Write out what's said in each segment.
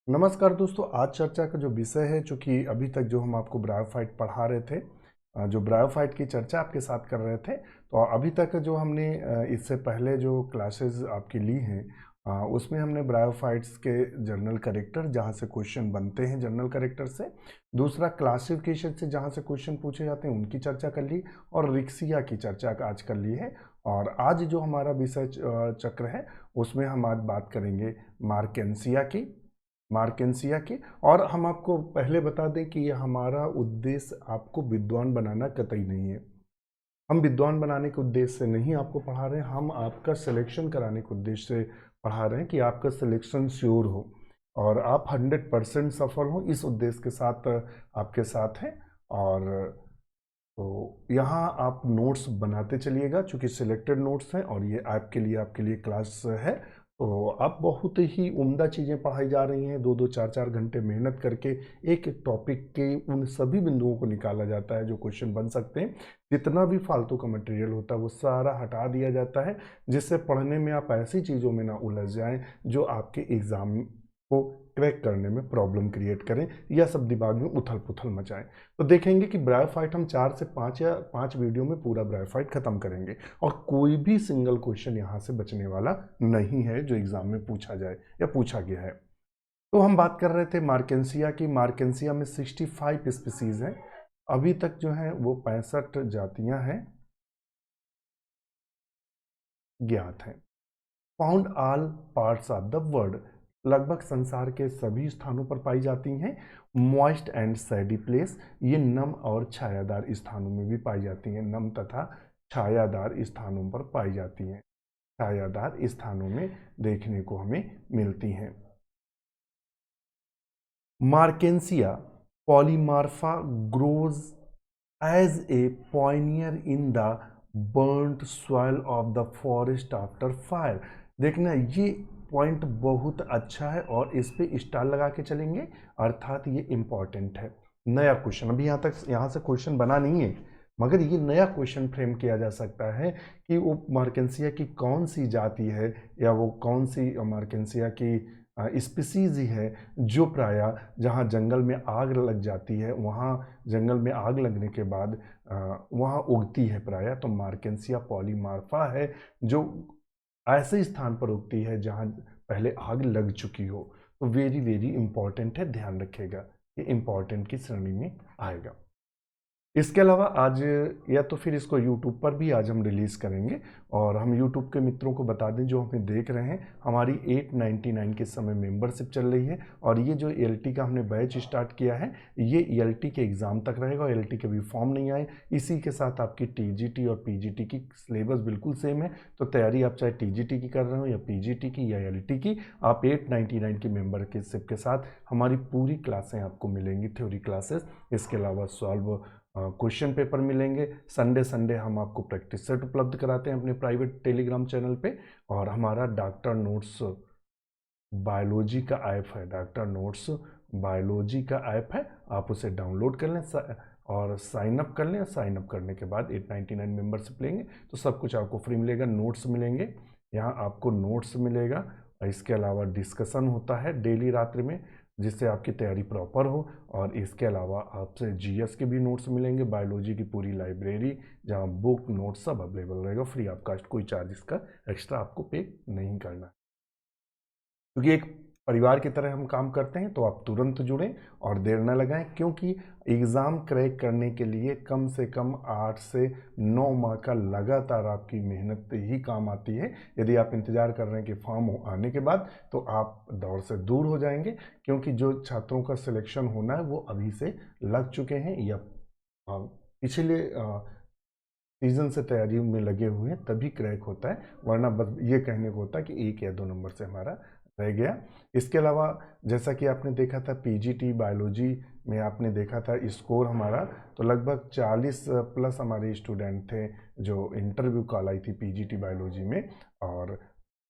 नमस्कार दोस्तों, आज चर्चा का जो विषय है, चूँकि अभी तक जो हम आपको ब्रायोफाइट पढ़ा रहे थे, जो ब्रायोफाइट की चर्चा आपके साथ कर रहे थे, तो अभी तक जो हमने इससे पहले जो क्लासेस आपकी ली हैं, उसमें हमने ब्रायोफाइट्स के जनरल कैरेक्टर, जहाँ से क्वेश्चन बनते हैं जनरल कैरेक्टर से, दूसरा क्लासिफिकेशन से जहाँ से क्वेश्चन पूछे जाते हैं उनकी चर्चा कर ली, और रिक्सिया की चर्चा आज कर ली है। और आज जो हमारा विषय चक्र है, उसमें हम आज बात करेंगे मार्केंसिया की। और हम आपको पहले बता दें कि ये हमारा उद्देश्य आपको विद्वान बनाना कतई नहीं है। हम विद्वान बनाने के उद्देश्य से नहीं आपको पढ़ा रहे हैं, हम आपका सिलेक्शन कराने के उद्देश्य से पढ़ा रहे हैं कि आपका सिलेक्शन श्योर हो और आप 100% सफल हो, इस उद्देश्य के साथ आपके साथ हैं। और तो यहाँ आप नोट्स बनाते चलिएगा, चूँकि सिलेक्टेड नोट्स हैं और ये आपके लिए क्लास है। तो अब बहुत ही उम्दा चीज़ें पढ़ाई जा रही हैं, 2-2 4-4 घंटे मेहनत करके एक एक टॉपिक के उन सभी बिंदुओं को निकाला जाता है जो क्वेश्चन बन सकते हैं। जितना भी फालतू का मटेरियल होता है वो सारा हटा दिया जाता है, जिससे पढ़ने में आप ऐसी चीज़ों में ना उलझ जाएं जो आपके एग्ज़ाम को क्रैक करने में प्रॉब्लम क्रिएट करें या सब दिमाग में उथल पुथल मचाएं। तो देखेंगे कि ब्रायोफाइट हम 4 से 5 या 5 वीडियो में पूरा ब्रायोफाइट खत्म करेंगे, और कोई भी सिंगल क्वेश्चन यहाँ से बचने वाला नहीं है जो एग्जाम में पूछा जाए या पूछा गया है। तो हम बात कर रहे थे मार्केंसिया की। मार्केंसिया में 65 स्पीसीज हैं। अभी तक जो है वो 65 जातियां हैं ज्ञात हैं। Found all parts of the world, लगभग संसार के सभी स्थानों पर पाई जाती हैं। मॉइस्ट एंड सैडी प्लेस, ये नम और छायादार स्थानों में भी पाई जाती हैं। नम तथा छायादार स्थानों पर पाई जाती हैं, छायादार स्थानों में देखने को हमें मिलती हैं। Marchantia polymorpha grows as a pioneer in the burnt soil of the forest after fire. देखना, ये पॉइंट बहुत अच्छा है और इस पे स्टार लगा के चलेंगे, अर्थात ये इंपॉर्टेंट है। नया क्वेश्चन, अभी यहाँ से क्वेश्चन बना नहीं है, मगर ये नया क्वेश्चन फ्रेम किया जा सकता है कि वो मार्केंसिया की कौन सी जाति है या वो कौन सी मार्केंसिया की स्पीसीज ही है जो प्रायः जहाँ जंगल में आग लग जाती है, वहाँ जंगल में आग लगने के बाद वहाँ उगती है प्रायः। तो मार्केंसिया पॉलीमार्फा है जो ऐसे स्थान पर उगती है जहाँ पहले आग लग चुकी हो। तो वेरी वेरी इंपॉर्टेंट है, ध्यान रखिएगा, ये इंपॉर्टेंट की श्रेणी में आएगा। इसके अलावा आज या तो फिर इसको YouTube पर भी आज हम रिलीज़ करेंगे, और हम YouTube के मित्रों को बता दें जो हमें देख रहे हैं, हमारी 899 के समय मेंबरशिप चल रही है। और ये जो ELT का हमने बैच स्टार्ट किया है, ये ELT के एग्ज़ाम तक रहेगा। और ELT के भी फॉर्म नहीं आए, इसी के साथ आपकी TGT और PGT की सिलेबस बिल्कुल सेम है। तो तैयारी आप चाहे TGT की कर रहे हो या PGT की या LT की, आप 899 की मेंबरशिप के साथ हमारी पूरी क्लासें आपको मिलेंगी, थ्योरी क्लासेस। इसके अलावा सॉल्व क्वेश्चन पेपर मिलेंगे। संडे संडे हम आपको प्रैक्टिस सेट उपलब्ध कराते हैं अपने प्राइवेट टेलीग्राम चैनल पे। और हमारा डॉक्टर नोट्स बायोलॉजी का ऐप है, डॉक्टर नोट्स बायोलॉजी का ऐप है, आप उसे डाउनलोड कर लें और साइन अप कर लें। साइन अप करने के बाद 899 मेंबरशिप लेंगे तो सब कुछ आपको फ्री मिलेगा। नोट्स मिलेंगे, यहाँ आपको नोट्स मिलेगा। इसके अलावा डिस्कशन होता है डेली रात्रि में, जिससे आपकी तैयारी प्रॉपर हो। और इसके अलावा आपसे GS के भी नोट्स मिलेंगे, बायोलॉजी की पूरी लाइब्रेरी, जहाँ बुक नोट्स सब अवेलेबल रहेगा फ्री ऑफ कास्ट, कोई चार्ज इसका एक्स्ट्रा आपको पे नहीं करना है। क्योंकि एक परिवार की तरह हम काम करते हैं, तो आप तुरंत जुड़ें और देर न लगाएं, क्योंकि एग्ज़ाम क्रैक करने के लिए कम से कम 8 से 9 माह का लगातार आपकी मेहनत ही काम आती है। यदि आप इंतज़ार कर रहे हैं कि फॉर्म आने के बाद, तो आप दौड़ से दूर हो जाएंगे, क्योंकि जो छात्रों का सिलेक्शन होना है वो अभी से लग चुके हैं या पिछले सीजन से तैयारी में लगे हुए हैं, तभी क्रैक होता है। वरना बस ये कहने को होता है कि 1 या 2 नंबर से हमारा रह गया। इसके अलावा जैसा कि आपने देखा था PGT बायोलॉजी में, आपने देखा था स्कोर हमारा, तो लगभग 40 प्लस हमारे स्टूडेंट थे जो इंटरव्यू कॉल आई थी PGT बायोलॉजी में। और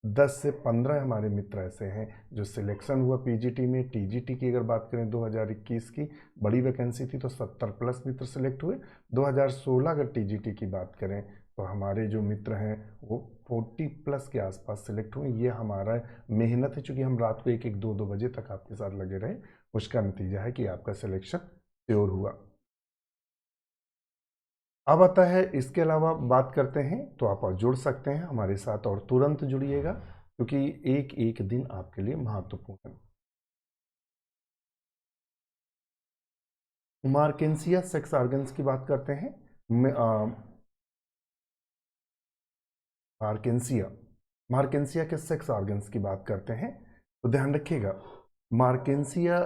10 से 15 हमारे मित्र ऐसे हैं जो सिलेक्शन हुआ PGT में। TGT की अगर बात करें 2021 की बड़ी वैकेंसी थी तो 70 प्लस मित्र सिलेक्ट हुए। 2016 अगर TGT की बात करें तो हमारे जो मित्र हैं वो 40 प्लस के आसपास सिलेक्ट हुए। ये हमारा मेहनत है, चूँकि हम रात को 1-1, 2-2 बजे तक आपके साथ लगे रहे, उसका नतीजा है कि आपका सिलेक्शन श्योर हुआ। अब आता है, इसके अलावा बात करते हैं तो आप और जुड़ सकते हैं हमारे साथ, और तुरंत जुड़िएगा क्योंकि एक एक दिन आपके लिए महत्वपूर्ण है। मार्केंसिया सेक्स ऑर्गन्स की बात करते हैं। मार्केंसिया मार्केंसिया के सेक्स ऑर्गन्स की बात करते हैं तो ध्यान रखिएगा, मार्केंसिया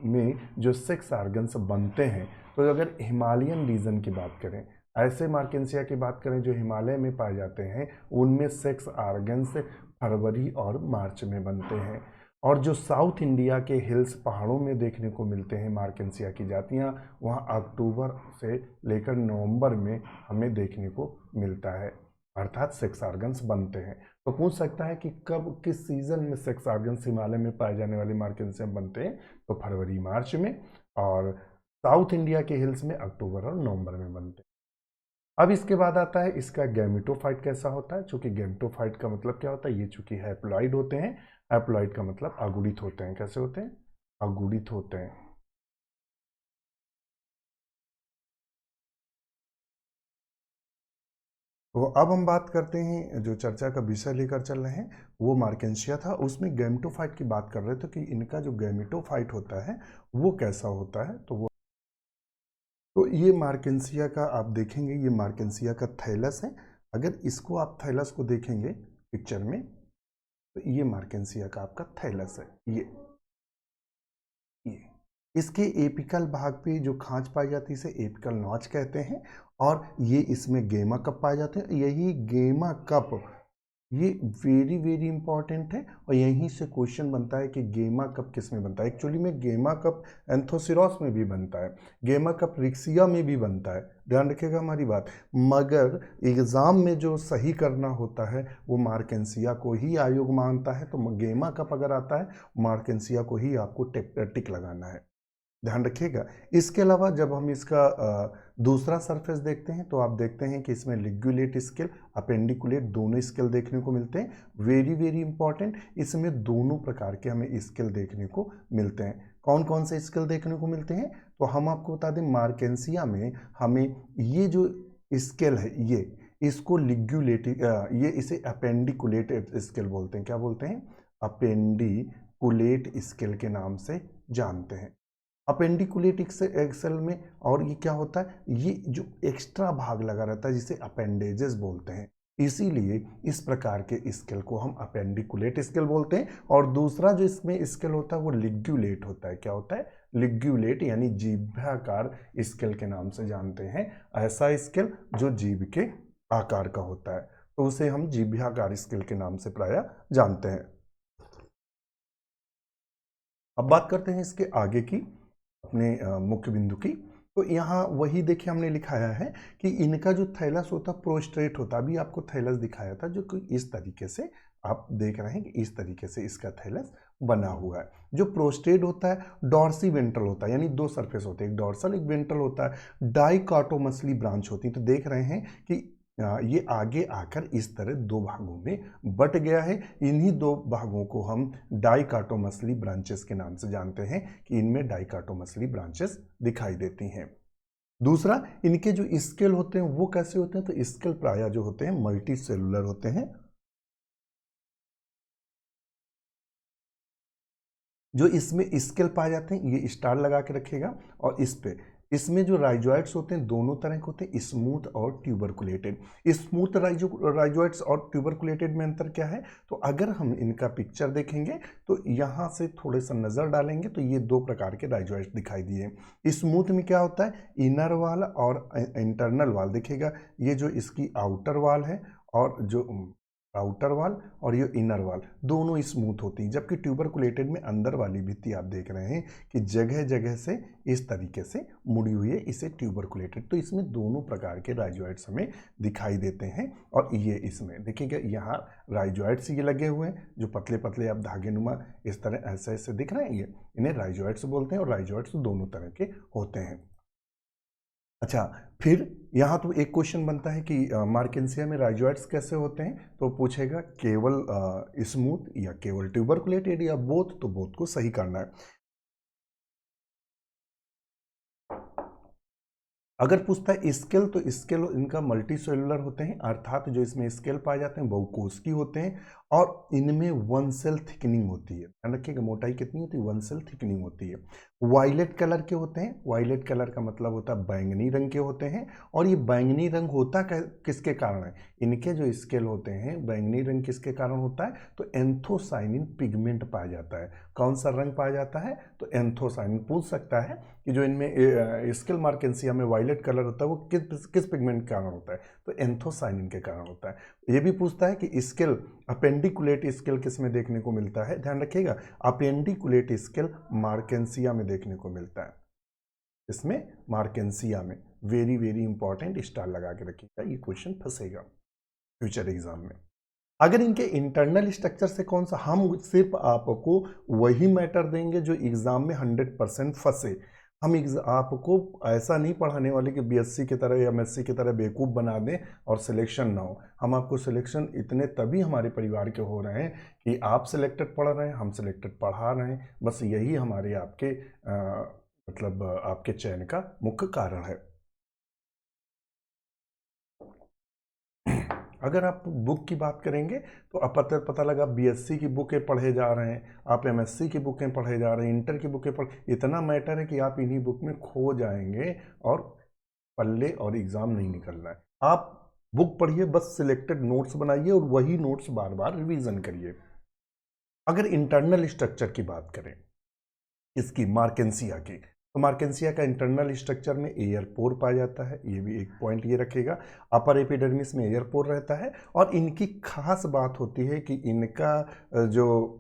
में जो सेक्स ऑर्गन्स बनते हैं, तो अगर हिमालयन रीजन की बात करें, ऐसे मार्केंसिया की बात करें जो हिमालय में पाए जाते हैं, उनमें सेक्स ऑर्गन्स फरवरी और मार्च में बनते हैं। और जो साउथ इंडिया के हिल्स पहाड़ों में देखने को मिलते हैं मार्केंसिया की जातियाँ, वहाँ अक्टूबर से लेकर नवंबर में हमें देखने को मिलता है, अर्थात सेक्स ऑर्गन्स बनते हैं। तो पूछ सकता है कि कब, किस सीजन में सेक्स ऑर्गन्स हिमालय में पाए जाने वाले मार्केंसिया बनते हैं, तो फरवरी मार्च में, और साउथ इंडिया के हिल्स में अक्टूबर और नवंबर में बनते हैं। अब इसके बाद आता है इसका गैमेटोफाइट कैसा होता है। चूंकि गैमेटोफाइट का मतलब क्या होता है, ये चूंकि हैप्लॉइड होते हैं, हैप्लॉइड का मतलब अगुणित होते हैं। कैसे होते हैं? अगुणित होते हैं। तो अब हम बात करते हैं, जो चर्चा का विषय लेकर चल रहे हैं वो मार्केंसिया था, उसमें गैमेटोफाइट की बात कर रहे थे कि इनका जो गैमेटोफाइट होता है वो कैसा होता है। तो ये मार्केंसिया का आप देखेंगे, ये मार्केंसिया का थैलस है। अगर इसको आप थैलस को देखेंगे पिक्चर में, तो ये मार्केंसिया का आपका थैलस है। ये इसके एपिकल भाग पे जो खांच पाई जाती है इसे एपिकल नॉच कहते हैं, और ये इसमें गेमा कप पाए जाते हैं। यही गेमा कप, ये वेरी वेरी इंपॉर्टेंट है, और यहीं से क्वेश्चन बनता है कि गेमा कप किस में बनता है। एक्चुअली में गेमा कप एंथोसिरोस में भी बनता है, गेमा कप रिक्सिया में भी बनता है, ध्यान रखिएगा हमारी बात। मगर एग्जाम में जो सही करना होता है वो मार्केंसिया को ही आयोग मानता है, तो गेमा कप अगर आता है मार्केंसिया को ही आपको टिक लगाना है, ध्यान रखिएगा। इसके अलावा जब हम इसका दूसरा सरफेस देखते हैं तो आप देखते हैं कि इसमें लिग्युलेट स्केल, अपेंडिकुलेट दोनों स्केल देखने को मिलते हैं। वेरी वेरी इंपॉर्टेंट, इसमें दोनों प्रकार के हमें स्केल देखने को मिलते हैं। कौन कौन से स्केल देखने को मिलते हैं? तो हम आपको बता दें, मार्केंसिया में हमें ये जो स्केल है, ये इसको लिग्युलेट, ये इसे अपेंडिकुलेट स्केल बोलते हैं। क्या बोलते हैं? अपेंडिकुलेट स्केल के नाम से जानते हैं। अपेंडिकुलेट एक्सेल में, और ये क्या होता है, ये जो एक्स्ट्रा भाग लगा रहता है जिसे अपेंडेजेस बोलते हैं, इसीलिए इस प्रकार के स्केल को हम अपेंडिकुलेट स्केल बोलते हैं। और दूसरा जो इसमें स्केल होता है वो लिग्युलेट होता है। क्या होता है? लिग्युलेट, यानी जीभ्याकार स्केल के नाम से जानते हैं। ऐसा स्केल जो जीभ के आकार का होता है, तो उसे हम जीभ्याकार स्केल के नाम से प्रायः जानते हैं। अब बात करते हैं इसके आगे की, अपने मुख्य बिंदु की। तो यहाँ वही देखिए हमने लिखाया है कि इनका जो थैलस होता है प्रोस्ट्रेट होता है। अभी आपको थैलस दिखाया था जो कि इस तरीके से आप देख रहे हैं कि इस तरीके से इसका थैलस बना हुआ है। जो प्रोस्टेट होता है डॉर्सी वेंट्रल होता है, यानी दो सरफेस होते हैं, एक डॉर्सल एक वेंट्रल होता है। डाइकोटोमसली ब्रांच होती है। तो देख रहे हैं कि ये आगे आकर इस तरह दो भागों में बट गया है। इन्हीं दो भागों को हम डाइकोटोमसली ब्रांचेस के नाम से जानते हैं कि इनमें डाइकोटोमसली ब्रांचेस दिखाई देती हैं। दूसरा, इनके जो स्केल होते हैं वो कैसे होते हैं? तो स्केल प्रायः जो होते हैं मल्टी सेलुलर होते हैं। जो इसमें स्केल पाए जाते हैं, ये स्टार लगा के रखेगा, और इस पे इसमें जो राइजोइड्स होते हैं दोनों तरह के होते हैं, स्मूथ और ट्यूबरकुलेटेड। स्मूथ राइजोइड्स और ट्यूबरकुलेटेड में अंतर क्या है? तो अगर हम इनका पिक्चर देखेंगे तो यहाँ से थोड़े सा नज़र डालेंगे तो ये दो प्रकार के राइजोइड्स दिखाई दिए। स्मूथ में क्या होता है? इनर वाल और इंटरनल वाल। देखिएगा, ये जो इसकी आउटर वाल है, और जो आउटर वाल और ये इनर वाल, दोनों स्मूथ होती हैं। जबकि ट्यूबरकुलेटेड में अंदर वाली भित्ति आप देख रहे हैं कि जगह जगह से इस तरीके से मुड़ी हुई है, इसे ट्यूबरकुलेटेड। तो इसमें दोनों प्रकार के राइजोइड्स हमें दिखाई देते हैं। और ये इसमें देखिएगा, यहाँ राइजोइड्स ये लगे हुए हैं जो पतले पतले आप धागे नुमा इस तरह ऐसे ऐसे दिख रहे हैं, ये इन्हें राइजोइड्स बोलते हैं। और राइजोइड्स दोनों तरह के होते हैं। अच्छा, फिर यहाँ तो एक क्वेश्चन बनता है कि मार्केंसिया में राइजोइड्स कैसे होते हैं, तो पूछेगा केवल स्मूथ या केवल ट्यूबरकुलेटेड या बोथ, तो बोथ को सही करना है। अगर पूछता है स्केल, तो स्केल इनका मल्टी सेलुलर होते हैं, अर्थात जो इसमें स्केल पाए जाते हैं बहुकोशिकी होते हैं और इनमें वन सेल थिकनिंग होती है। ध्यान रखिएगा, मोटाई कितनी होती है, वन सेल थिकनिंग होती है। वायलेट कलर के होते हैं, वायलेट कलर का मतलब होता है बैंगनी रंग के होते हैं। और ये बैंगनी रंग होता किसके कारण है, इनके जो स्केल होते हैं बैंगनी रंग किसके कारण होता है, तो एंथोसाइनिन पिगमेंट पाया जाता है। कौन सा रंग पाया जाता है, तो एंथोसाइनिन। पूछ सकता है कि जो इनमें स्केल मार्केंसिया में वायलेट कलर होता है वो किस पिगमेंट के कारण होता है, तो एंथोसाइनिन के कारण होता है। ये भी पूछता है कि स्केल अपेंडिकुलेट स्केल किस में देखने को मिलता है, ध्यान रखिएगा अपेंडिकुलेट स्केल मार्केंसिया में देखने को मिलता है। इसमें मार्केंसिया में वेरी वेरी इंपॉर्टेंट, स्टार लगा के रखिएगा, ये क्वेश्चन फंसेगा फ्यूचर एग्जाम में। अगर इनके इंटरनल स्ट्रक्चर से कौन सा, हम सिर्फ आपको वही मैटर देंगे जो एग्जाम में 100% फंसे। हम आपको ऐसा नहीं पढ़ाने वाले कि बीएससी की तरह या एमएससी की तरह बेवकूफ़ बना दें और सिलेक्शन ना हो। हम आपको सिलेक्शन इतने तभी हमारे परिवार के हो रहे हैं कि आप सिलेक्टेड पढ़ रहे हैं, हम सिलेक्टेड पढ़ा रहे हैं, बस यही हमारे आपके मतलब आपके चयन का मुख्य कारण है। अगर आप बुक की बात करेंगे तो अब पता लगा बीएससी की बुकें पढ़े जा रहे हैं, आप एमएससी की बुकें पढ़े जा रहे हैं, इंटर की बुकें पढ़, इतना मैटर है कि आप इन्हीं बुक में खो जाएंगे और पल्ले और एग्ज़ाम नहीं निकलना है। आप बुक पढ़िए, बस सिलेक्टेड नोट्स बनाइए और वही नोट्स बार बार रिवीजन करिए। अगर इंटरनल स्ट्रक्चर की बात करें इसकी मार्केंसिया की, तो मार्केंसिया का इंटरनल स्ट्रक्चर में एयर पोर पाया जाता है, ये भी एक पॉइंट ये रखेगा। अपर एपिडर्मिस में एयर पोर रहता है और इनकी खास बात होती है कि इनका जो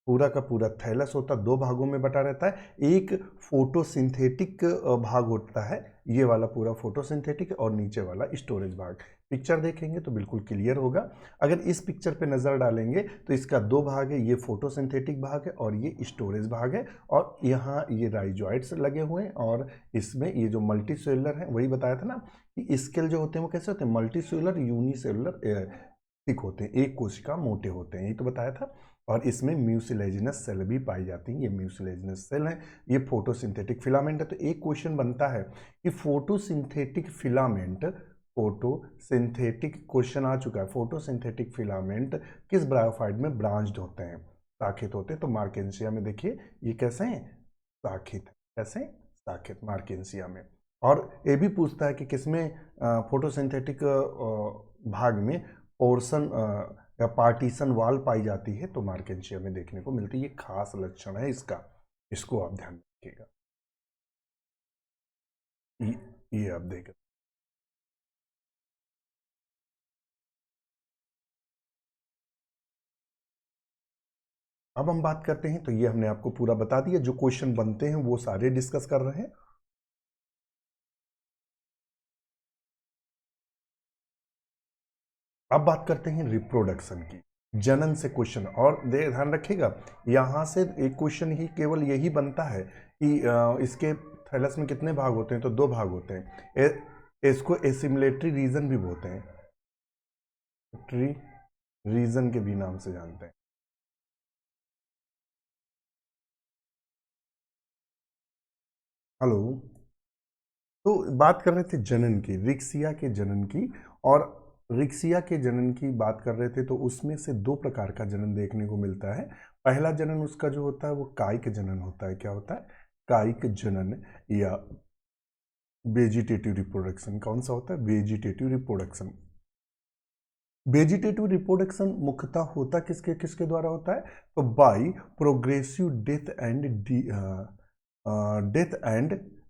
पूरा का पूरा थैलस होता है दो भागों में बटा रहता है। एक फोटोसिंथेटिक भाग होता है, ये वाला पूरा फोटोसिंथेटिक, और नीचे वाला स्टोरेज भाग। पिक्चर देखेंगे तो बिल्कुल क्लियर होगा। अगर इस पिक्चर पे नज़र डालेंगे तो इसका दो भाग है, ये फोटोसिंथेटिक भाग है और ये स्टोरेज भाग है। और यहाँ ये राइजोइड्स लगे हुए हैं और इसमें ये जो मल्टी सेलुलर है, वही बताया था ना कि स्केल जो होते हैं वो कैसे होते हैं, मल्टी सेलुलर यूनिसेलुलर थिक होते हैं, एक कोशिका मोटे होते हैं, यही तो बताया था। और इसमें म्यूसिलेजिनस सेल भी पाई जाती हैं, ये म्यूसिलेजिनस सेल हैं, ये फोटोसिंथेटिक फिलामेंट है। तो एक क्वेश्चन बनता है कि फोटोसिंथेटिक फिलामेंट, फोटोसिंथेटिक क्वेश्चन आ चुका है, फोटोसिंथेटिक फिलामेंट किस ब्रायोफाइट में ब्रांच्ड होते हैं, शाखित होते हैं। तो मार्केंसिया में देखिए ये कैसे हैं, शाखित, कैसे शाखित मार्केंसिया में। और ये भी पूछता है कि किसमें फोटोसिंथेटिक भाग में पोर्शन या पार्टीशन वाल पाई जाती है, तो मार्केंसिया में देखने को मिलती है। ये खास लक्षण है इसका, इसको आप ध्यान रखिएगा। ये आप देख, अब हम बात करते हैं, तो ये हमने आपको पूरा बता दिया, जो क्वेश्चन बनते हैं वो सारे डिस्कस कर रहे हैं। अब बात करते हैं रिप्रोडक्शन की, जनन से क्वेश्चन। और ध्यान रखिएगा यहाँ से एक क्वेश्चन ही केवल यही बनता है कि इसके थैलस में कितने भाग होते हैं, तो दो भाग होते हैं। इसको एसिमुलेटरी रीजन भी बोलते हैं, ट्री रीजन के भी नाम से जानते हैं। हेलो, तो बात कर रहे थे जनन की, रिक्सिया के जनन की। और रिक्सिया के जनन की बात कर रहे थे, तो उसमें से दो प्रकार का जनन देखने को मिलता है। पहला जनन उसका जो होता है वो कायिक जनन होता है। क्या होता है, कायिक जनन या वेजिटेटिव रिप्रोडक्शन। कौन सा होता है, वेजिटेटिव रिप्रोडक्शन। वेजिटेटिव रिप्रोडक्शन मुख्यतः होता किसके किसके द्वारा होता है, तो by progressive death and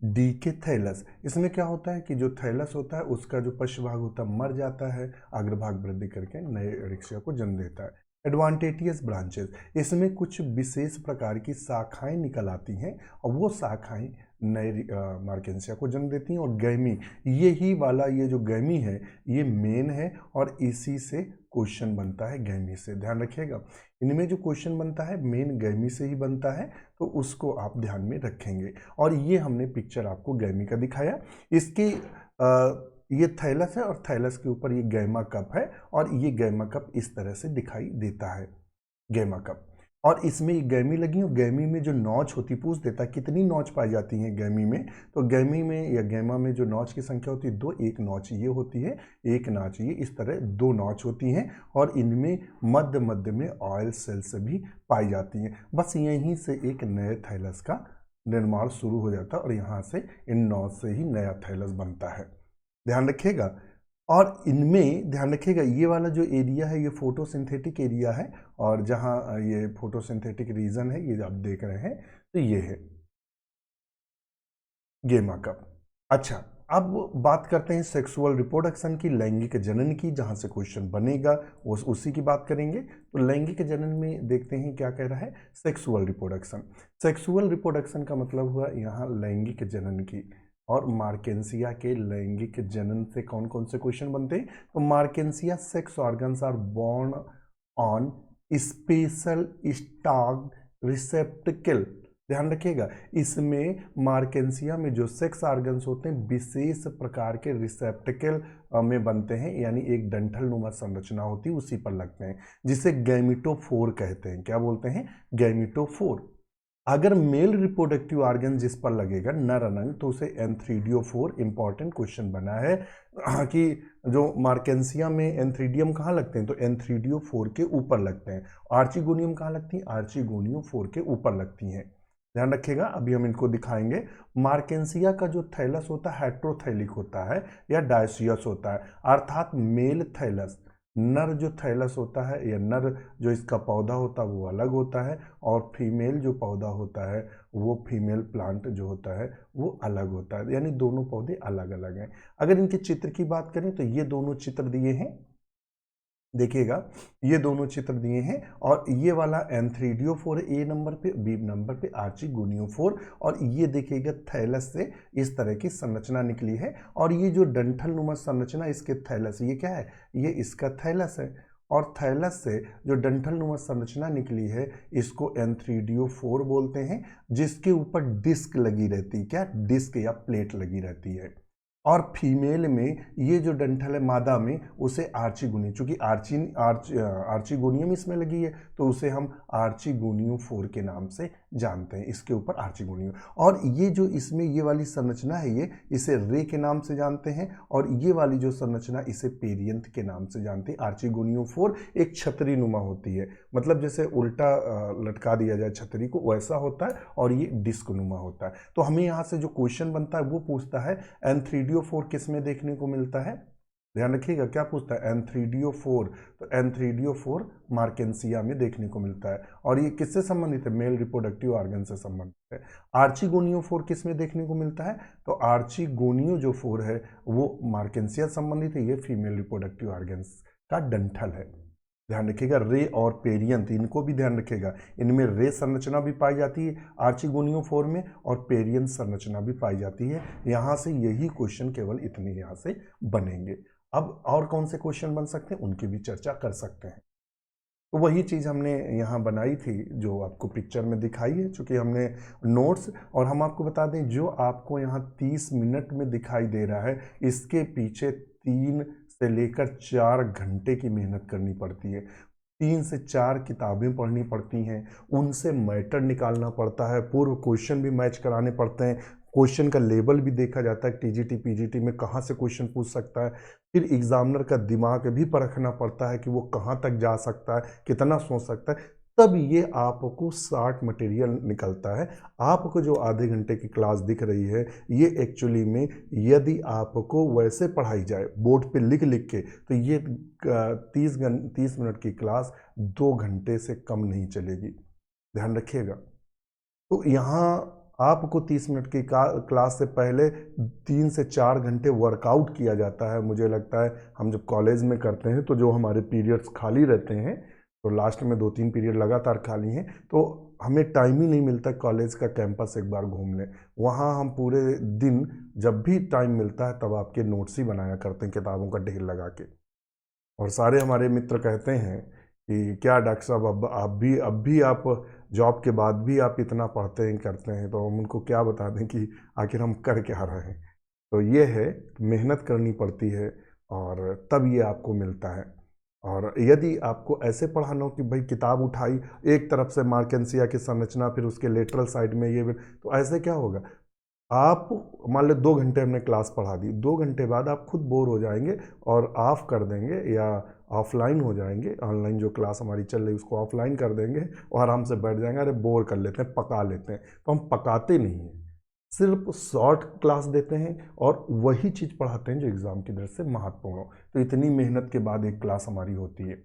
decay thallus. इसमें क्या होता है कि जो थैलस होता है उसका जो पश्च भाग होता है मर जाता है, अग्रभाग वृद्धि करके नए रिक्शा को जन्म देता है। एडवांटेटियस ब्रांचेस, इसमें कुछ विशेष प्रकार की शाखाएं निकल आती हैं और वो शाखाएं नए मार्केंसिया को जन्म देती हैं। और गैमी, यही वाला ये जो गैमी है ये मेन है और इसी से क्वेश्चन बनता है, गैमी से। ध्यान रखिएगा, इनमें जो क्वेश्चन बनता है मेन गैमी से ही बनता है, तो उसको आप ध्यान में रखेंगे। और ये हमने पिक्चर आपको गैमी का दिखाया। इसके ये थैलस है और थैलस के ऊपर ये गैमा कप है और ये गैमा कप इस तरह से दिखाई देता है, गैमा कप। और इसमें गैमी लगी और गैमी में जो नॉच होती, पूछ देता कितनी नॉच पाई जाती हैं गैमी में, तो गैमी में या गैमा में जो नॉच की संख्या होती है 2, एक नॉच ये होती है, एक नॉच ये, इस तरह 2 नॉच होती हैं। और इनमें मध्य मध्य में ऑयल सेल्स भी पाई जाती हैं। बस यहीं से एक नए थैलस का निर्माण शुरू हो जाता है और यहाँ से इन नॉच से ही नया थैलस बनता है। ध्यान रखिएगा। और इनमें ध्यान रखिएगा, ये वाला जो एरिया है ये फोटोसिंथेटिक एरिया है, और जहाँ ये फोटोसिंथेटिक रीजन है ये आप देख रहे हैं, तो ये है गेमा कप। अच्छा, अब बात करते हैं सेक्सुअल रिप्रोडक्शन की, लैंगिक जनन की, जहाँ से क्वेश्चन बनेगा वो उसी की बात करेंगे। तो लैंगिक जनन में देखते हैं क्या कह रहा है, सेक्सुअल रिप्रोडक्शन। सेक्सुअल रिप्रोडक्शन का मतलब हुआ यहाँ लैंगिक जनन की। और मार्केंसिया के लैंगिक जनन से कौन कौन से क्वेश्चन बनते हैं, तो Marchantia sex organs are borne on special stalked receptacle. ध्यान रखिएगा, इसमें मार्केंसिया में जो सेक्स ऑर्गन्स होते हैं विशेष प्रकार के रिसेप्टिकल में बनते हैं, यानी एक डंठल नुमा संरचना होती है उसी पर लगते हैं, जिसे गैमिटोफोर कहते हैं। क्या बोलते हैं, गैमिटोफोर। अगर मेल रिप्रोडक्टिव ऑर्गन जिस पर लगेगा नर अनंग, तो उसे एंथ्रीडियोफोर। इंपॉर्टेंट क्वेश्चन बना है कि जो मार्केंसिया में एंथ्रीडियम कहाँ लगते हैं, तो एंथ्रीडियोफोर के ऊपर लगते हैं। आर्चिगोनियम कहाँ लगती हैं, आर्चिगोनियोफोर के ऊपर लगती हैं। ध्यान रखिएगा, अभी हम इनको दिखाएंगे। मार्केंसिया का जो थैलस होता है हेट्रोथैलिक होता है या डायसियस होता है, अर्थात मेल थैलस, नर जो थैलस होता है या नर जो इसका पौधा होता है वो अलग होता है, और फीमेल जो पौधा होता है वो फीमेल प्लांट जो होता है वो अलग होता है, यानी दोनों पौधे अलग अलग हैं। अगर इनके चित्र की बात करें तो ये दोनों चित्र दिए हैं, देखिएगा ये दोनों चित्र दिए हैं, और ये वाला एंथ्रीडियोफोर ए नंबर पे, बी नंबर पे आर्चिगोनियोफोर। और ये देखिएगा थैलस से इस तरह की संरचना निकली है, और ये जो डंठल नुमा संरचना इसके थैलस, ये क्या है, ये इसका थैलस है। और थैलस से जो डंठल नुमा संरचना निकली है इसको एंथ्रीडियोफोर बोलते हैं, जिसके ऊपर डिस्क लगी रहती है, क्या, डिस्क या प्लेट लगी रहती है। और फीमेल में ये जो डंठल है मादा में उसे आर्चिगोनियम, चूंकि आर्चिगोनियम इसमें लगी है तो उसे हम आर्चिगोनियोफोर के नाम से जानते हैं, इसके ऊपर आर्चिगोनियम। और ये जो इसमें ये वाली संरचना है ये, इसे रे के नाम से जानते हैं, और ये वाली जो संरचना इसे पेरियंथ के नाम से जानते हैं। आर्चिगोनियोफोर एक छतरी नुमा होती है, मतलब जैसे उल्टा लटका दिया जाए छतरी को वैसा होता है, और ये डिस्क नुमा होता है। तो हमें यहाँ से जो क्वेश्चन बनता है वो पूछता है एंथ्रीडियोफोर किस में देखने को मिलता है, ध्यान रखिएगा क्या पूछता है, एंथ्रीडियोफोर। तो एंथ्रीडियोफोर मार्केंसिया में देखने को मिलता है, और ये किससे संबंधित है, मेल रिप्रोडक्टिव ऑर्गन से संबंधित है। आर्चिगोनियोफोर किस में देखने को मिलता है, तो आर्चिगोनियो जो फोर है वो मार्केंसिया संबंधित है, ये फीमेल रिप्रोडक्टिव ऑर्गन्स का डंठल है। ध्यान रखिएगा, रे और पेरियंथ इनको भी ध्यान रखिएगा, इनमें रे संरचना भी पाई जाती है आर्चिगोनियोफोर में, और पेरियंथ संरचना भी पाई जाती है। यहाँ से यही क्वेश्चन केवल इतने यहाँ से बनेंगे। अब और कौन से क्वेश्चन बन सकते हैं उनकी भी चर्चा कर सकते हैं। तो वही चीज़ हमने यहाँ बनाई थी जो आपको पिक्चर में दिखाई है, चूँकि हमने नोट्स, और हम आपको बता दें जो आपको यहाँ 30 मिनट में दिखाई दे रहा है इसके पीछे 3 से लेकर 4 घंटे की मेहनत करनी पड़ती है। 3 से 4 किताबें पढ़नी पड़ती हैं, उनसे मैटर निकालना पड़ता है, पूर्व क्वेश्चन भी मैच कराने पड़ते हैं, क्वेश्चन का लेवल भी देखा जाता है टीजीटी पीजीटी में कहाँ से क्वेश्चन पूछ सकता है, फिर एग्जामिनर का दिमाग भी परखना पड़ता है कि वो कहाँ तक जा सकता है, कितना सोच सकता है, तब ये आपको शॉर्ट मटेरियल निकलता है। आपको जो आधे घंटे की क्लास दिख रही है ये एक्चुअली में यदि आपको वैसे पढ़ाई जाए बोर्ड पे लिख लिख के, तो ये 30 मिनट की क्लास 2 घंटे से कम नहीं चलेगी, ध्यान रखिएगा। तो यहाँ आपको 30 मिनट की क्लास से पहले 3 से 4 घंटे वर्कआउट किया जाता है। मुझे लगता है हम जब कॉलेज में करते हैं तो जो हमारे पीरियड्स खाली रहते हैं तो लास्ट में 2-3 पीरियड लगातार खाली हैं, तो हमें टाइम ही नहीं मिलता कॉलेज का कैंपस एक बार घूम लें। वहाँ हम पूरे दिन जब भी टाइम मिलता है तब आपके नोट्स ही बनाया करते हैं किताबों का ढेर लगा के। और सारे हमारे मित्र कहते हैं कि क्या डॉक्टर साहब अब भी आप जॉब के बाद भी आप इतना पढ़ते हैं करते हैं, तो हम उनको क्या बता दें कि आखिर हम कर क्या रहे हैं। तो ये है, मेहनत करनी पड़ती है और तब ये आपको मिलता है। और यदि आपको ऐसे पढ़ाना हो कि भाई किताब उठाई, एक तरफ से मार्केंसिया की संरचना, फिर उसके लेटरल साइड में ये, तो ऐसे क्या होगा, आप मान लो 2 घंटे हमने क्लास पढ़ा दी, 2 घंटे बाद आप खुद बोर हो जाएंगे और ऑफ कर देंगे या ऑफलाइन हो जाएंगे। ऑनलाइन जो क्लास हमारी चल रही उसको ऑफलाइन कर देंगे और आराम से बैठ जाएंगे, अरे बोर कर लेते हैं, पका लेते हैं। तो हम पकाते नहीं हैं, सिर्फ शॉर्ट क्लास देते हैं और वही चीज़ पढ़ाते हैं जो एग्ज़ाम की दृष्टि से महत्वपूर्ण हो। तो इतनी मेहनत के बाद एक क्लास हमारी होती है।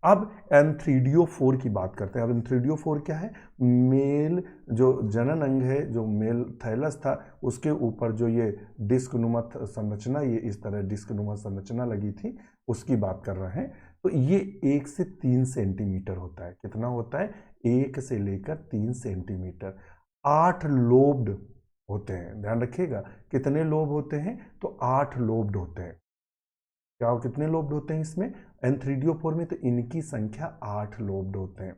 अब एंथ्रीडियो4 की बात करते हैं। अब एंथ्रीडियो4 क्या है, मेल जो जनन अंग है, जो मेल थैलस था, उसके ऊपर जो ये डिस्क नुमा संरचना, ये इस तरह डिस्क नुमा संरचना लगी थी, उसकी बात कर रहे हैं। तो ये 1 से 3 सेंटीमीटर होता है। कितना होता है, 1 से लेकर 3 सेंटीमीटर। 8 लोब्ड होते हैं, ध्यान रखिएगा। कितने लोब होते हैं, तो 8 लोब्ड होते हैं। क्या कितने लोब्ड होते हैं इसमें, एंथ्रीडियो4 में, तो इनकी संख्या 8 लोब्ड होते हैं।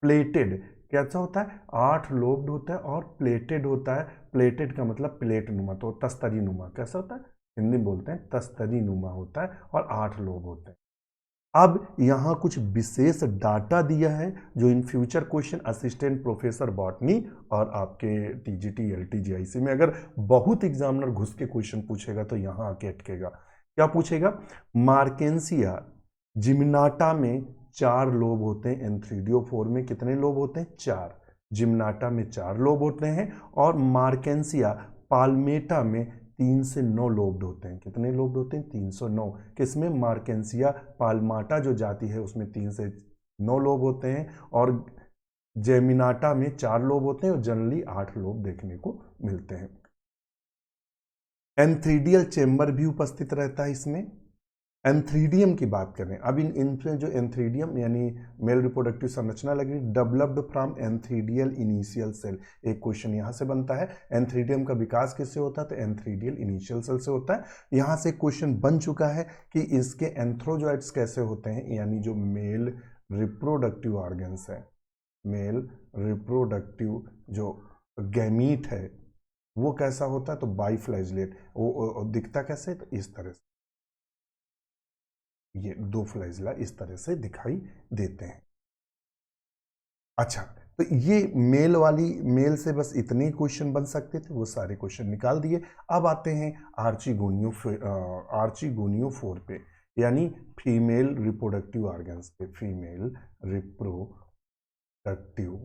प्लेटेड कैसा होता है, 8 लोब्ड होता है और प्लेटेड होता है। प्लेटेड का मतलब प्लेट नुमा, तो तस्तरी नुमा कैसा होता है, हिंदी में बोलते हैं तस्तरी नुमा होता है और 8 लोब होते हैं। अब यहाँ कुछ विशेष डाटा दिया है जो in future question assistant professor botany और आपके टीजीटी एलटीजीआईसी में अगर बहुत एग्जामिनर घुस के क्वेश्चन पूछेगा तो यहाँ आके अटकेगा। क्या पूछेगा, मार्केंसिया जिम्नाटा में 4 लोब होते हैं, एंथ्रीडियो4 में कितने लोब होते हैं, 4। जिम्नाटा में 4 लोब होते हैं और मार्केंसिया पाल्मेटा में 3 से 9 लोब्ड होते हैं। कितने लोब्ड होते हैं, 309। किसमें, मार्केंसिया पाल्माटा जो जाति है उसमें 3 से 9 लोब होते हैं और जेमिनाटा में 4 लोब होते हैं और जनरली 8 लोब देखने को मिलते हैं। एंथ्रीडियल चेंबर भी उपस्थित रहता है इसमें। एंथ्रीडियम की बात करें, अब इनमें जो एंथ्रीडियम यानी मेल रिप्रोडक्टिव संरचना लगी, developed from antheridial initial cell. एक क्वेश्चन यहाँ से बनता है, एंथ्रीडियम का विकास किससे होता है, तो एंथ्रीडियल इनिशियल सेल से होता है। यहाँ से क्वेश्चन बन चुका है कि इसके एंथ्रोजॉइड्स कैसे होते हैं, यानी जो मेल रिप्रोडक्टिव ऑर्गन्स है, मेल रिप्रोडक्टिव जो गैमीट है वो कैसा होता है, तो बाइफ्लैजलेट। वो दिखता कैसे, तो इस तरह से, ये 2 फ्लैजला इस तरह से दिखाई देते हैं। अच्छा, तो ये मेल से बस इतने ही क्वेश्चन बन सकते थे, वो सारे क्वेश्चन निकाल दिए। अब आते हैं आर्चिगोनियो 4 पे, यानी फीमेल रिप्रोडक्टिव ऑर्गन्स पे, फीमेल रिप्रोडक्टिव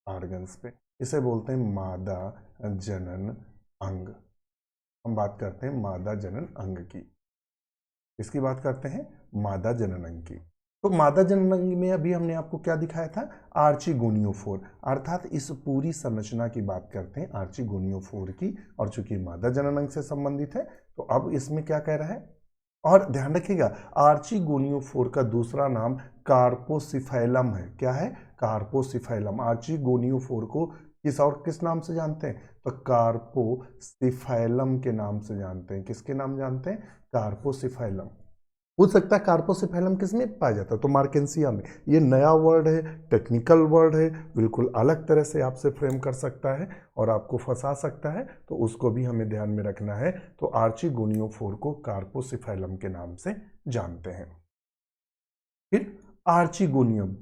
ऑर्गन्स पे। इसे बोलते हैं मादा जनन अंग। हम बात करते हैं मादा जनन अंग की। इसकी बात करते हैं मादा जनन अंग की। तो मादा जनन अंग में अभी हमने आपको क्या दिखाया था, आर्चिगोनियो4, अर्थात इस पूरी संरचना की बात करते हैं आर्चिगोनियो4 की। और चूंकि मादा जनन अंग से संबंधित है तो अब इसमें क्या कह रहा है, और ध्यान रखिएगा आर्चिगोनियो4 का दूसरा नाम कार्पोसिफैलम है। क्या है, कार्पोसिफैलम। आर्चिगोनियो4 को किस नाम से जानते हैं, तो कार्पोसिफैलम के नाम से जानते हैं। किसके नाम जानते हैं, कार्पोसिफैलम। पूछ सकता है कार्पोसिफैलम किस में पाया जाता है, तो मार्केंसिया में। ये नया वर्ड है, टेक्निकल वर्ड है, बिल्कुल अलग तरह से आपसे फ्रेम कर सकता है और आपको फंसा सकता है, तो उसको भी हमें ध्यान में रखना है। तो आर्चिगोनियो4 को कार्पोसिफैलम के नाम से जानते हैं। फिर आर्चिगोनियम,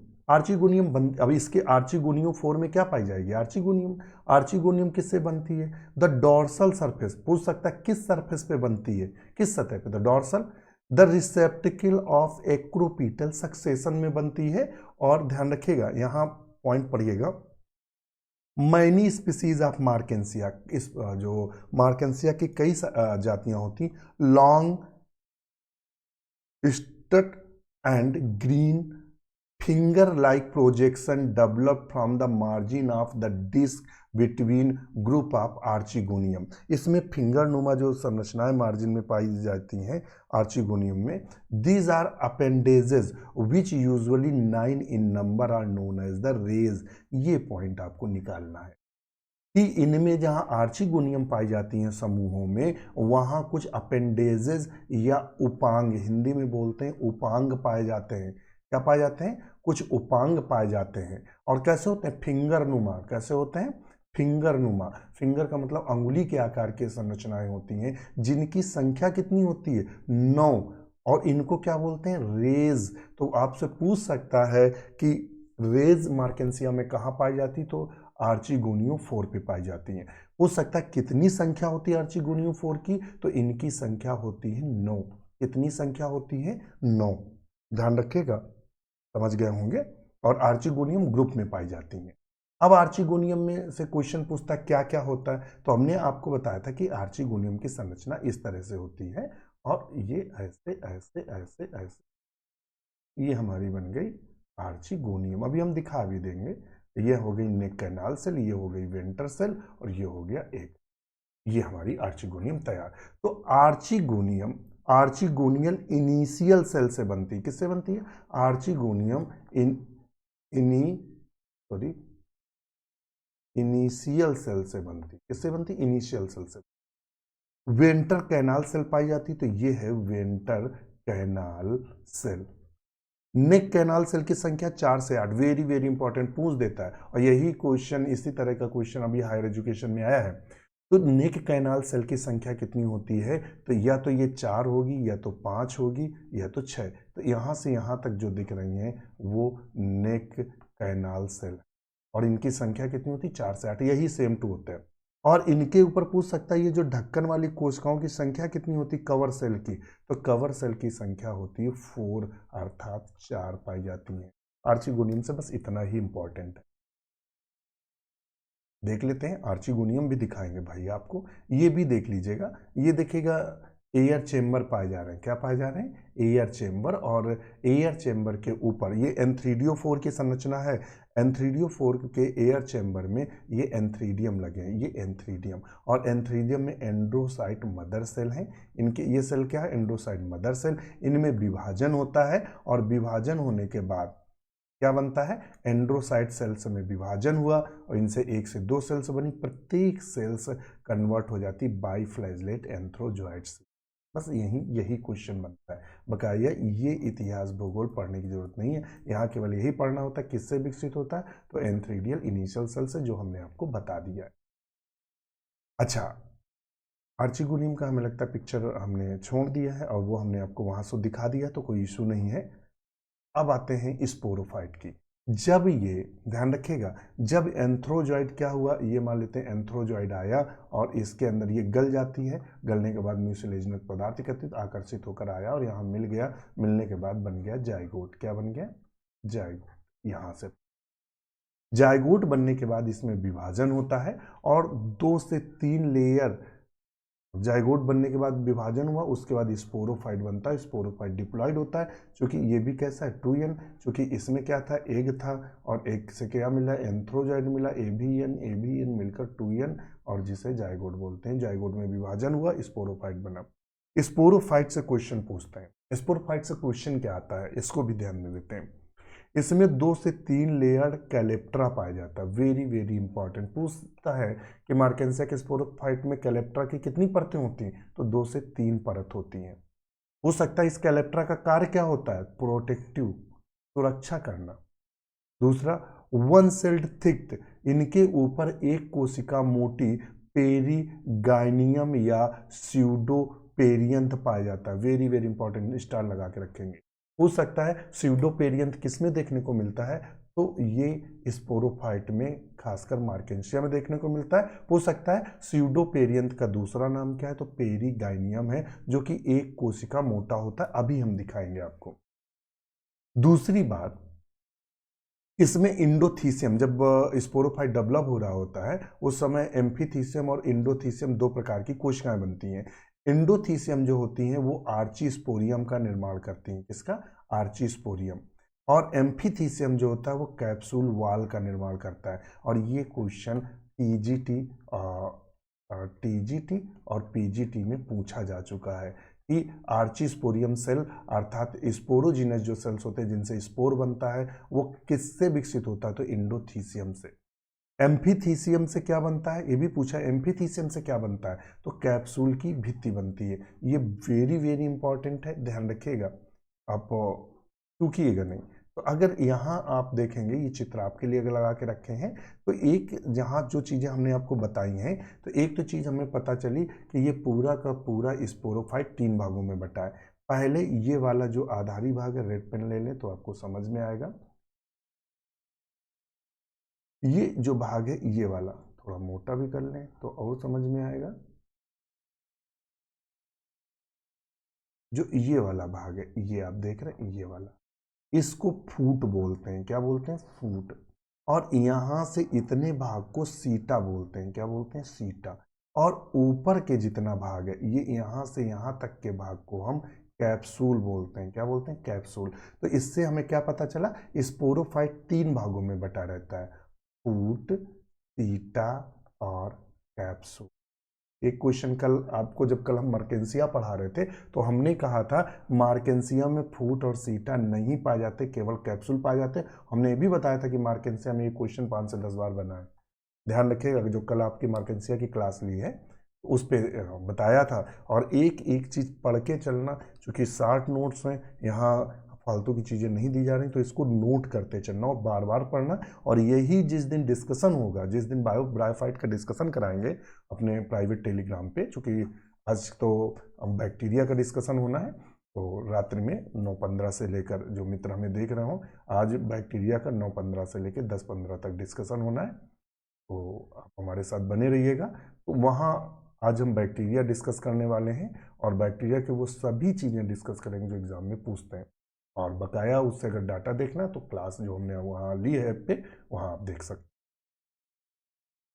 अब इसके आर्चिगोनियो4 में क्या पाई जाएगी, आर्चिगोनियम किससे बनती है, द डॉर्सल सरफेस। पूछ सकता है किस सरफेस पे बनती है, किस सतह पे, the dorsal, the receptacle of acropetal succession में बनती है। और ध्यान रखिएगा, यहां पॉइंट पढ़िएगा, मैनी स्पीसीज ऑफ मार्केंसिया, इस जो मार्केंसिया की कई जातियां होती, long stout and green finger like projection develop from the margin of the disc between group of archegonium. इसमें फिंगर नुमा जो संरचनाएं मार्जिन में पाई जाती हैं आर्चिगोनियम में, these are appendages which usually 9 in number are known as the rays. ये point आपको निकालना है कि इनमें जहां आर्चिगोनियम पाई जाती हैं समूहों में, वहां कुछ अपेंडेजेस या उपांग, हिंदी में बोलते हैं उपांग पाए जाते हैं। क्या पाए जाते हैं? कुछ उपांग पाए जाते हैं। और कैसे होते हैं? फिंगर नुमा। कैसे होते हैं? फिंगर नुमा। फिंगर का मतलब अंगुली के आकार की संरचनाएं होती हैं, जिनकी संख्या कितनी होती है? 9। और इनको क्या बोलते हैं? रेज। तो आपसे पूछ सकता है कि रेज मार्केंसिया में कहाँ पाई जाती? तो आर्चिगोनियम 4 पे पाई जाती हैं। पूछ सकता है कितनी संख्या होती है आर्चिगोनियम 4 की? तो इनकी संख्या होती है 9। कितनी संख्या होती है? 9। ध्यान रखिएगा, समझ गए होंगे। और आर्चिगोनियम ग्रुप में पाई जाती हैं। अब आर्चिगोनियम में से क्वेश्चन पूछता है क्या क्या होता है, तो हमने आपको बताया था कि आर्चिगोनियम की संरचना इस तरह से होती है, और ये ऐसे ऐसे ऐसे ऐसे, ये हमारी बन गई आर्चिगोनियम। अभी हम दिखा भी देंगे। ये हो गई नेक कैनाल सेल, ये हो गई वेंटर सेल, और ये हो गया एक, ये हमारी आर्चिगोनियम तैयार। तो आर्चिगोनियम आर्चिगोनियल इनिशियल सेल से बनती है। किससे बनती है? आर्चिगोनियम सॉरी इनिशियल सेल से बनती। किससे बनती? इनिशियल सेल से। वेंटर कैनाल सेल पाई जाती, तो ये है वेंटर कैनाल सेल। नेक कैनाल सेल की संख्या 4 से 8। वेरी वेरी इंपॉर्टेंट, पूछ देता है। और यही क्वेश्चन, इसी तरह का क्वेश्चन अभी हायर एजुकेशन में आया है। तो नेक कैनाल सेल की संख्या कितनी होती है? तो या तो ये 4 होगी, या तो 5 होगी, या तो 6। तो यहाँ से यहाँ तक जो दिख रही हैं वो नेक कैनाल सेल, और इनकी संख्या कितनी होती है? 4 से 8। यही सेम टू होते हैं। और इनके ऊपर पूछ सकता है ये जो ढक्कन वाली कोशिकाओं की संख्या कितनी होती है कवर सेल की? तो कवर सेल की संख्या होती है 4, अर्थात 4 पाई जाती है। आर्चिगोनियम से बस इतना ही इंपॉर्टेंट है। देख लेते हैं, आर्चिगोनियम भी दिखाएंगे भाई आपको, ये भी देख लीजिएगा। ये देखिएगा एयर चेम्बर पाए जा रहे हैं। क्या पाए जा रहे हैं? Air chamber. और एयर चेम्बर के ऊपर ये एंथ्रीडियो4 की संरचना है। एंथ्रीडियो4 के एयर चेम्बर में ये एंथ्रीडियम लगे हैं, ये एंथ्रीडियम। और एंथ्रीडियम में एंड्रोसाइट मदर सेल हैं। इनके ये सेल क्या है? एंड्रोसाइट मदर सेल। इनमें विभाजन होता है, और विभाजन होने के बाद क्या बनता है? एंड्रोसाइट सेल्स में विभाजन हुआ, और इनसे 1 से 2 सेल्स बनी। प्रत्येक सेल्स कन्वर्ट हो जाती बाइफ्लैजेलेट एंथ्रोजॉइट्स। बस यही क्वेश्चन बनता है। बकाया ये इतिहास भूगोल पढ़ने की जरूरत नहीं है, यहाँ केवल यही पढ़ना होता है किससे विकसित होता है? तो एंथ्रीडियल इनिशियल सेल से, जो हमने आपको बता दिया है। अच्छा, आर्चिगोनियम का हमें लगता है पिक्चर हमने छोड़ दिया है, और वो हमने आपको वहां से दिखा दिया, तो कोई इशू नहीं है। अब आते हैं स्पोरोफाइट की। जब ये ध्यान रखिएगा, जब एंथ्रोजॉइड क्या हुआ, ये मान लेते हैं एंथ्रोजॉइड आया, और इसके अंदर ये गल जाती है। गलने के बाद म्यूसिलेजिनस पदार्थ एकत्रित आकर्षित होकर आया, और यहाँ मिल गया। मिलने के बाद बन गया जाइगोट। क्या बन गया? जाइगोट। यहाँ से जाइगोट बनने के बाद इसमें विभाजन होता है, और 2 से 3 लेयर। जाइगोट बनने के बाद विभाजन हुआ, उसके बाद स्पोरोफाइट बनता है। स्पोरोफाइट डिप्लॉयड होता है, क्योंकि ये भी कैसा है? 2n। क्योंकि इसमें क्या था? एग था, और एग से क्या मिला? एंथ्रोजॉइड मिला। एबीएन मिलकर 2n, और जिसे जाइगोट बोलते हैं। जाइगोट में विभाजन हुआ, स्पोरोफाइट बना। स्पोरोफाइट से क्वेश्चन पूछते हैं। स्पोरोफाइट से क्वेश्चन क्या आता है, इसको भी ध्यान में देते हैं। इसमें 2 से 3 लेयर कैलेप्ट्रा पाया जाता है। वेरी वेरी इंपॉर्टेंट, पूछता है कि मार्केंसिया के स्पोरोफाइट में कैलेप्ट्रा की कितनी परतें होती हैं? तो 2 से 3 परत होती हैं। हो सकता है इस कैलेप्ट्रा का कार्य क्या होता है? प्रोटेक्टिव, सुरक्षा करना। दूसरा, वन सेल्ड थिक्ड, इनके ऊपर एक कोशिका मोटी पेरीगाइनियम या स्यूडोपेरियंथ पाया जाता है। वेरी वेरी इंपॉर्टेंट, स्टार लगा के रखेंगे। हो सकता है स्यूडोपेरियंथ किस में देखने को मिलता है? तो ये स्पोरोफाइट में, खासकर मार्केंसिया में देखने को मिलता है। हो सकता है स्यूडोपेरियंथ का दूसरा नाम क्या है? तो पेरीगाइनियम है, जो कि एक कोशिका मोटा होता है। अभी हम दिखाएंगे आपको। दूसरी बात, इसमें इंडोथीसियम, जब स्पोरोफाइट डेवलप हो रहा होता है उस समय एम्फीथीसियम और इंडोथीसियम 2 प्रकार की कोशिकाएं बनती हैं। इंडोथीसियम जो होती हैं वो आर्चीस्पोरियम का निर्माण करती हैं। किसका? आर्चीस्पोरियम। और एम्फीथीसियम जो होता है वो कैप्सूल वॉल का निर्माण करता है। और ये क्वेश्चन टीजीटी और पीजीटी में पूछा जा चुका है कि आर्चिस्पोरियम सेल अर्थात स्पोरोजिनस जो सेल्स होते हैं जिनसे स्पोर बनता है वो किससे विकसित होता है, तो इंडोथीसियम से। एम्फीथीसियम से क्या बनता है, ये भी पूछा है, एम्फीथीसियम से क्या बनता है, तो कैप्सूल की भित्ति बनती है। ये वेरी वेरी इंपॉर्टेंट है, ध्यान रखिएगा, आप चूकिएगा नहीं। तो अगर यहाँ आप देखेंगे, ये चित्र आपके लिए अगर लगा के रखे हैं, तो एक जहाँ जो चीज़ें हमने आपको बताई हैं, तो एक तो चीज़ हमें पता चली कि ये पूरा का पूरा स्पोरोफाइट 3 भागों में बटा है। पहले ये वाला जो आधारी भाग है, रेड पेन ले लें तो आपको समझ में आएगा। ये जो भाग है ये वाला, थोड़ा मोटा भी कर लें तो और समझ में आएगा। जो ये वाला भाग है, ये आप देख रहे हैं, ये वाला, इसको फूट बोलते हैं। क्या बोलते हैं, फूट। और यहां से इतने भाग को सीटा बोलते हैं। क्या बोलते हैं, सीटा। और ऊपर के जितना भाग है, ये यहां से यहां तक के भाग को हम कैप्सूल बोलते हैं। क्या बोलते हैं, कैप्सूल। तो इससे हमें क्या पता चला, स्पोरोफाइट 3 भागों में बटा रहता है, फूट, सीटा और कैप्सूल। एक क्वेश्चन कल आपको, जब कल हम मार्केंसिया पढ़ा रहे थे, तो हमने कहा था मार्केंसिया में फूट और सीटा नहीं पाए जाते, केवल कैप्सूल पाए जाते। हमने ये भी बताया था कि मार्केंसिया में ये क्वेश्चन 5 से 10 बार बना है। ध्यान रखिएगा, जो कल आपकी मार्केंसिया की क्लास ली है उस पर बताया था। और एक एक चीज़ पढ़ के चलना, क्योंकि 60 नोट्स हैं, यहाँ फालतू की चीज़ें नहीं दी जा रही, तो इसको नोट करते चलना और बार बार पढ़ना। और यही जिस दिन डिस्कशन होगा, जिस दिन ब्रायोफाइट का डिस्कशन कराएंगे अपने प्राइवेट टेलीग्राम पे, चूँकि आज तो बैक्टीरिया का डिस्कशन होना है, तो रात्रि में 9:15 से लेकर, जो मित्र हमें देख रहे हो, आज बैक्टीरिया का 9:15 से लेकर 10:15 तक डिस्कशन होना है, तो आप हमारे साथ बने रहिएगा। तो वहाँ आज हम बैक्टीरिया डिस्कस करने वाले हैं, और बैक्टीरिया के वो सभी चीज़ें डिस्कस करेंगे जो एग्जाम में पूछते हैं। और बकाया उससे अगर डाटा देखना है तो क्लास जो हमने वहाँ ली है ऐप पे, वहाँ आप देख सकते हैं।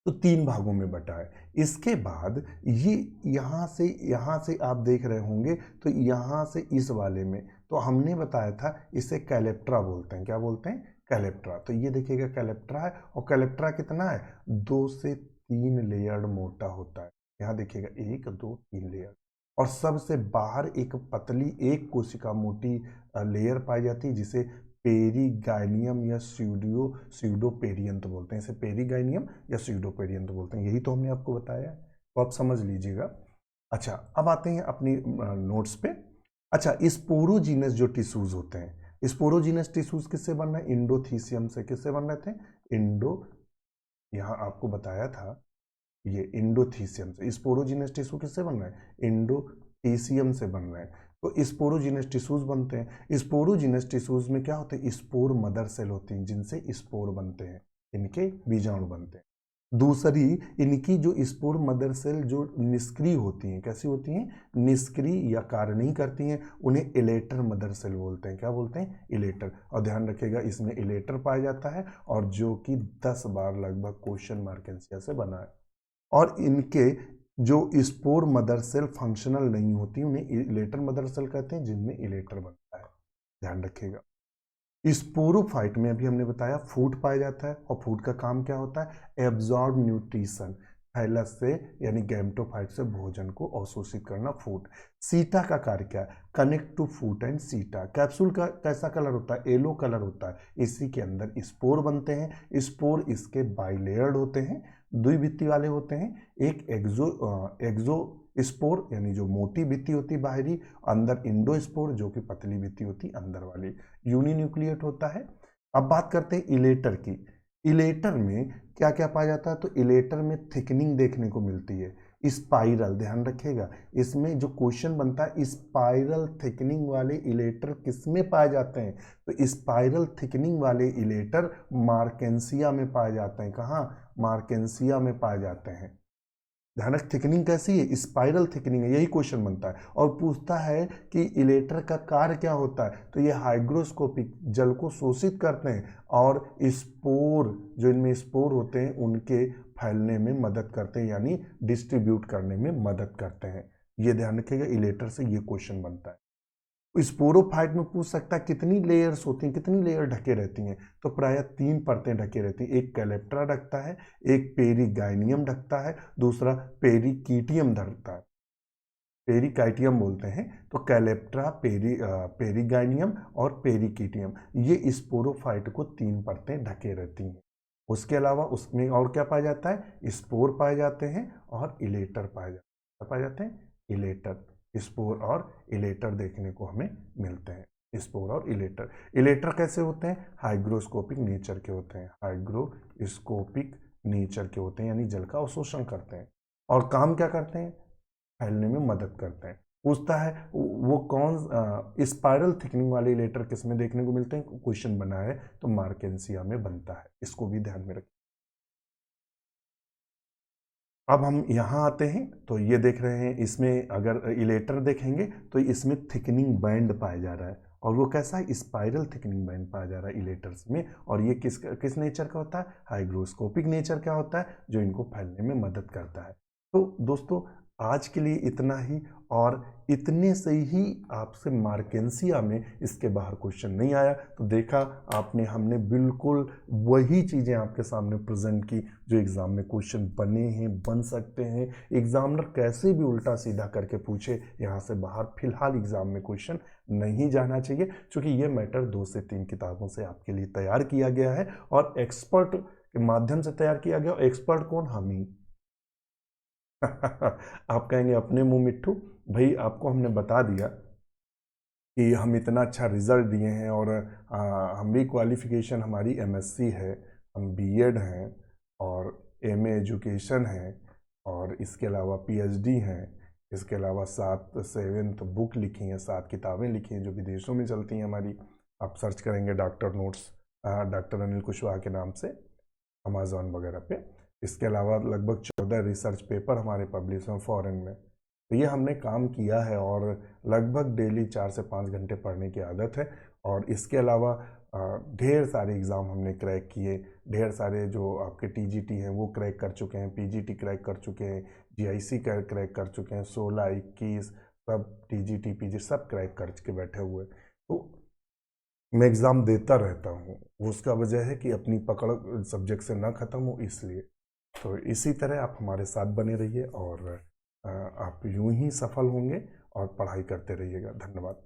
तो 3 भागों में बटा है। इसके बाद ये यहाँ से आप देख रहे होंगे, तो यहाँ से इस वाले में, तो हमने बताया था इसे कैलेप्ट्रा बोलते हैं। क्या बोलते हैं, कैलेप्ट्रा। तो ये देखिएगा कैलेप्ट्रा है, और कैलेप्ट्रा कितना है, 2 से 3 लेयर मोटा होता है। यहाँ देखिएगा 1 2 3 लेयर। और सबसे बाहर एक पतली एक कोशिका मोटी लेयर पाई जाती है, जिसे पेरीगाइनियम या स्यूडोपेरियंत बोलते हैं। इसे पेरीगाइनियम या स्यूडोपेरियंत बोलते हैं। यही तो हमने आपको बताया है, तो आप समझ लीजिएगा। अच्छा, अब आते हैं अपनी नोट्स पे। अच्छा, स्पोरोजीनस जो टिश्यूज होते हैं, स्पोरोजीनस टिश्यूज किससे बन रहे हैं, इंडोथीसियम से। किससे बन रहे थे, इंडो, यहाँ आपको बताया था, ये इंडोथीसियम से। स्पोरोजीनस टिश्यू किससे बन रहे हैं, इंडोथीसियम से बन रहे हैं। तो स्पोरोजीनस टिश्यूज बनते हैं। स्पोरोजीनस टिश्यूज में क्या होते हैं, स्पोर मदर सेल होती हैं, जिनसे स्पोर बनते हैं, इनके बीजाणु बनते हैं। दूसरी, इनकी जो स्पोर मदर सेल जो निष्क्रिय होती हैं, कैसी होती हैं, निष्क्रिय या कार्य नहीं करती हैं, उन्हें इलेटर मदर सेल बोलते हैं। क्या बोलते हैं, इलेटर। और ध्यान रखिएगा, इसमें इलेटर पाया जाता है, और जो कि 10 बार लगभग क्वेश्चन मार्केंसिया से बना है। और इनके जो स्पोर मदर सेल फंक्शनल नहीं होती, उन्हें इलेटर मदर सेल कहते हैं, जिनमें इलेटर बनता है। ध्यान रखिएगा। स्पोरोफाइट में अभी हमने बताया फूड पाया जाता है, और फूड का काम क्या होता है, एब्जॉर्ब न्यूट्रिशन, थैलस से यानी गैमेटोफाइट से भोजन को अवशोषित करना, फूड। सीटा का कार्य क्या है, कनेक्ट टू फूड एंड सीटा। कैप्सूल का कैसा कलर होता है, येलो कलर होता है। इसी के अंदर स्पोर बनते हैं। स्पोर इसके बाइलेयर्ड होते हैं, द्विभित्ति वाले होते हैं। एक एक्सो स्पोर यानी जो मोटी भित्ति होती है बाहरी, अंदर इंडोस्पोर जो कि पतली भित्ति होती अंदर वाली, यूनिन्यूक्लिएट होता है। अब बात करते हैं इलेटर की। इलेटर में क्या क्या पाया जाता है, तो इलेटर में थिकनिंग देखने को मिलती है, स्पाइरल। ध्यान रखिएगा, इसमें जो क्वेश्चन बनता है, स्पाइरल थिकनिंग वाले इलेटर किसमें पाए जाते हैं, तो स्पाइरल थिकनिंग वाले इलेटर मार्केंसिया में पाए जाते हैं। कहाँ, मार्केंसिया में पाए जाते हैं। ध्यानक थिकनिंग कैसी है, स्पाइरल थिकनिंग है, यही क्वेश्चन बनता है। और पूछता है कि इलेटर का कार्य क्या होता है, तो ये हाइग्रोस्कोपिक, जल को शोषित करते हैं, और स्पोर, जो इनमें स्पोर होते हैं, उनके फैलने में मदद करते हैं, यानी डिस्ट्रीब्यूट करने में मदद करते हैं। ये ध्यान रखिएगा, इलेटर से ये क्वेश्चन बनता है। स्पोरोफाइट में पूछ सकता है कितनी लेयर्स होती हैं, कितनी लेयर ढके रहती हैं, तो प्रायः 3 परतें ढके रहती हैं। एक कैलेप्ट्रा ढकता है, एक पेरिगाइनियम ढकता है, दूसरा पेरिकीटियम ढकता है, पेरिकाइटियम बोलते हैं। तो कैलेप्ट्रा, पेरिगाइनियम और पेरिकीटियम, ये स्पोरोफाइट को 3 परतें ढके रहती हैं। उसके अलावा उसमें और क्या पाया जाता है, स्पोर पाए जाते हैं और इलेटर पाए जाते हैं, इलेटर, स्पोर और इलेटर देखने को हमें मिलते हैं। स्पोर और इलेटर, इलेटर कैसे होते हैं, हाइग्रोस्कोपिक नेचर के होते हैं, हाइग्रोस्कोपिक नेचर के होते हैं, यानी जल का अवशोषण करते हैं। और काम क्या करते हैं, फैलने में मदद करते हैं। पूछता है वो कौन स्पाइरल थिकनिंग वाले इलेटर किस में देखने को मिलते हैं, क्वेश्चन बना है तो मार्केंसिया में बनता है, इसको भी ध्यान में रखें। अब हम यहाँ आते हैं तो ये देख रहे हैं, इसमें अगर इलेटर देखेंगे तो इसमें थिकनिंग बैंड पाया जा रहा है, और वो कैसा है, स्पाइरल थिकनिंग बैंड पाया जा रहा है इलेटर्स में। और ये किस नेचर का होता है, हाइग्रोस्कोपिक नेचर का होता है, जो इनको फैलने में मदद करता है। तो दोस्तों आज के लिए इतना ही, और इतने से ही आपसे मार्केंसिया में इसके बाहर क्वेश्चन नहीं आया। तो देखा आपने, हमने बिल्कुल वही चीज़ें आपके सामने प्रेजेंट की जो एग्ज़ाम में क्वेश्चन बने हैं, बन सकते हैं। एग्जामिनर कैसे भी उल्टा सीधा करके पूछे, यहाँ से बाहर फिलहाल एग्ज़ाम में क्वेश्चन नहीं जाना चाहिए, क्योंकि ये मैटर 2 से 3 किताबों से आपके लिए तैयार किया गया है, और एक्सपर्ट के माध्यम से तैयार किया गया। एक्सपर्ट कौन, हम ही। आप कहेंगे अपने मुंह मिट्ठू, भाई आपको हमने बता दिया कि हम इतना अच्छा रिजल्ट दिए हैं, और हम भी क्वालिफिकेशन हमारी एमएससी है, हम बीएड हैं, और एमए एजुकेशन है, और इसके अलावा पीएचडी हैं। इसके अलावा 7 बुक लिखी हैं, 7 किताबें लिखी हैं जो विदेशों में चलती हैं हमारी। आप सर्च करेंगे doctor notes, doctor Anil Kushwaha के नाम से अमेज़ॉन वगैरह पे। इसके अलावा लगभग 14 रिसर्च पेपर हमारे पब्लिश हैं फॉरेन में। तो ये हमने काम किया है, और लगभग डेली 4 से 5 घंटे पढ़ने की आदत है। और इसके अलावा ढेर सारे एग्ज़ाम हमने क्रैक किए, ढेर सारे जो आपके टीजीटी हैं वो क्रैक कर चुके हैं, पीजीटी क्रैक कर चुके हैं, जीआईसी क्रैक कर चुके हैं, 16, 21 सब टीजीटी पीजी सब क्रैक करके बैठे हुए। तो मैं एग्ज़ाम देता रहता हूँ, उसका वजह है कि अपनी पकड़ सब्जेक्ट से ना ख़त्म हो, इसलिए। तो इसी तरह आप हमारे साथ बने रहिए, और आप यूं ही सफल होंगे, और पढ़ाई करते रहिएगा। धन्यवाद।